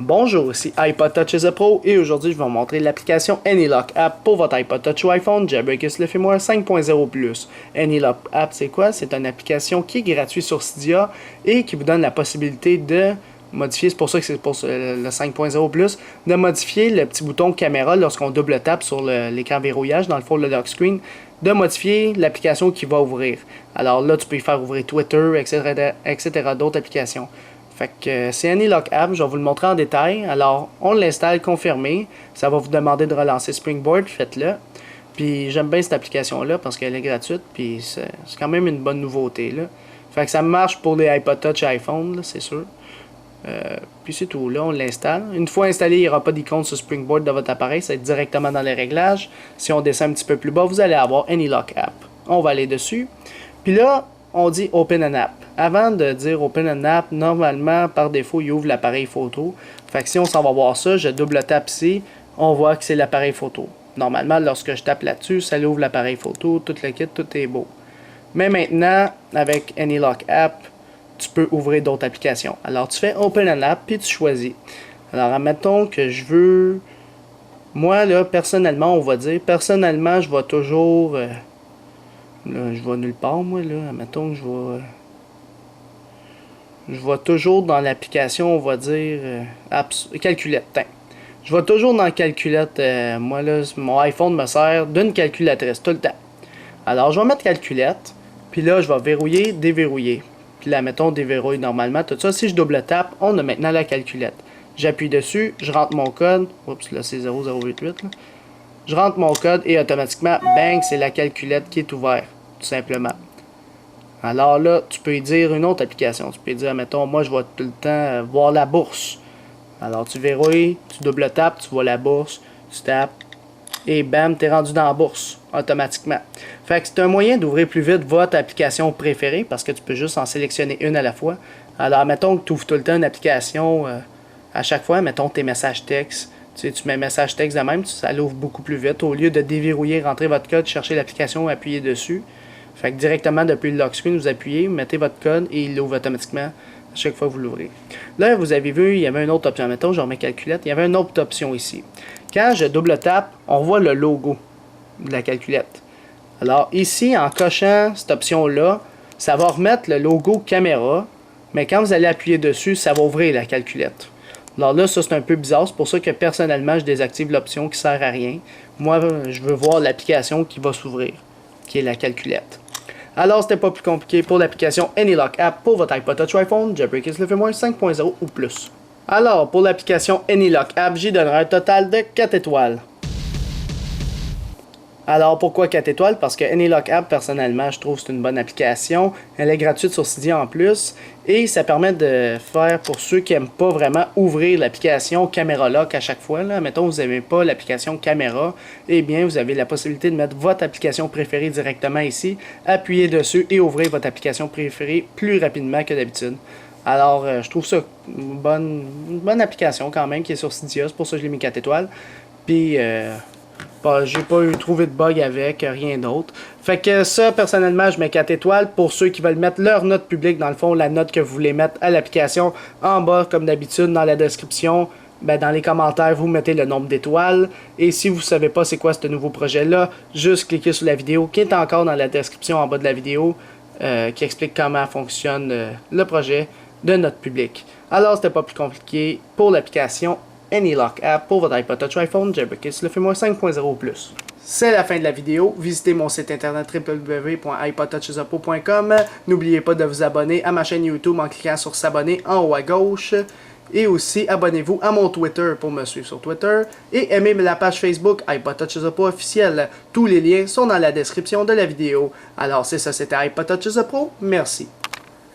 Bonjour, ici iPod Touch is a Pro et aujourd'hui je vais vous montrer l'application AnyLock App pour votre iPod Touch ou iPhone Jailbreakers le firmware 5.0+. AnyLock App c'est quoi? C'est une application qui est gratuite sur Cydia et qui vous donne la possibilité de modifier, c'est pour ça que c'est pour le 5.0+, de modifier le petit bouton caméra lorsqu'on double tape sur l'écran verrouillage, dans le fond le lock screen, de modifier l'application qui va ouvrir. Alors là tu peux y faire ouvrir Twitter, etc. d'autres applications. Fait que c'est AnyLock App, je vais vous le montrer en détail. Alors, on l'installe, confirmé. Ça va vous demander de relancer Springboard, faites-le. Puis j'aime bien cette application-là parce qu'elle est gratuite, puis c'est quand même une bonne nouveauté, là. Fait que ça marche pour les iPod Touch et iPhone, c'est sûr. Puis c'est tout, là, on l'installe. Une fois installé, il n'y aura pas d'icône sur Springboard de votre appareil, ça va être directement dans les réglages. Si on descend un petit peu plus bas, vous allez avoir AnyLock App. On va aller dessus. Puis là, on dit Open an App. Avant de dire Open an App, normalement, par défaut, il ouvre l'appareil photo. Fait que si on s'en va voir ça, je double tape ici, on voit que c'est l'appareil photo. Normalement, lorsque je tape là-dessus, ça ouvre l'appareil photo, tout le kit, tout est beau. Mais maintenant, avec AnyLock App, tu peux ouvrir d'autres applications. Alors, tu fais Open an App, puis tu choisis. Alors, admettons que je veux... Moi, là, personnellement, on va dire, personnellement, je vais toujours... Là, je vais nulle part, moi, là. Admettons que je vais toujours dans l'application, on va dire, calculette. Je vais toujours dans calculette. Moi, là, mon iPhone me sert d'une calculatrice tout le temps. Alors, je vais mettre calculette. Puis là, je vais verrouiller, déverrouiller. Puis là, mettons, déverrouille normalement. Tout ça, si je double tape, on a maintenant la calculette. J'appuie dessus, je rentre mon code. Oups, là, c'est 0088, là. Je rentre mon code et automatiquement, bang, c'est la calculette qui est ouverte, tout simplement. Alors là, tu peux y dire une autre application. Tu peux y dire, mettons, moi, je vais tout le temps voir la bourse. Alors, tu verrouilles, tu double tapes, tu vois la bourse, tu tapes, et bam, tu es rendu dans la bourse, automatiquement. Fait que c'est un moyen d'ouvrir plus vite votre application préférée, parce que tu peux juste en sélectionner une à la fois. Alors, mettons que tu ouvres tout le temps une application à chaque fois, mettons tes messages textes. Tu mets message texte de même, ça l'ouvre beaucoup plus vite. Au lieu de déverrouiller, rentrer votre code, chercher l'application, appuyer dessus. Fait que directement depuis le lock screen, vous appuyez, mettez votre code et il l'ouvre automatiquement à chaque fois que vous l'ouvrez. Là, vous avez vu, il y avait une autre option. Mettons, je remets calculette, il y avait une autre option ici. Quand je double tape, on voit le logo de la calculette. Alors ici, en cochant cette option-là, ça va remettre le logo caméra, mais quand vous allez appuyer dessus, ça va ouvrir la calculette. Alors là, ça c'est un peu bizarre, c'est pour ça que personnellement, je désactive l'option qui sert à rien. Moi, je veux voir l'application qui va s'ouvrir, qui est la calculette. Alors, c'était pas plus compliqué pour l'application AnyLock App pour votre iPod Touch ou iPhone, Jailbreakers le firmware 5.0 ou plus. Alors, pour l'application AnyLock App, j'y donnerai un total de 4 étoiles. Alors, pourquoi 4 étoiles? Parce que AnyLock App, personnellement, je trouve que c'est une bonne application. Elle est gratuite sur Cydia en plus. Et ça permet de faire, pour ceux qui n'aiment pas vraiment ouvrir l'application Camera Lock à chaque fois. Là. Mettons, vous n'aimez pas l'application Caméra. Eh bien, vous avez la possibilité de mettre votre application préférée directement ici. Appuyez dessus et ouvrez votre application préférée plus rapidement que d'habitude. Alors, je trouve ça une bonne application quand même qui est sur Cydia. C'est pour ça que je l'ai mis 4 étoiles. Puis... j'ai pas trouvé de bug avec, rien d'autre. Fait que ça, personnellement, je mets 4 étoiles. Pour ceux qui veulent mettre leur note publique, dans le fond, la note que vous voulez mettre à l'application, en bas, comme d'habitude, dans la description, ben, dans les commentaires, vous mettez le nombre d'étoiles. Et si vous ne savez pas c'est quoi ce nouveau projet-là, juste cliquez sur la vidéo qui est encore dans la description en bas de la vidéo, qui explique comment fonctionne le projet de note publique. Alors, c'était pas plus compliqué pour l'application AnyLock App pour votre iPod Touch iPhone, Jailbreakers le firmware 5.0 plus. C'est la fin de la vidéo. Visitez mon site internet www.ipodtouchisapo.com. N'oubliez pas de vous abonner à ma chaîne YouTube en cliquant sur s'abonner en haut à gauche. Et aussi, abonnez-vous à mon Twitter pour me suivre sur Twitter. Et aimez la page Facebook iPod Touch is a Pro officielle. Tous les liens sont dans la description de la vidéo. Alors c'est ça, c'était iPod Touch is a Pro. Merci.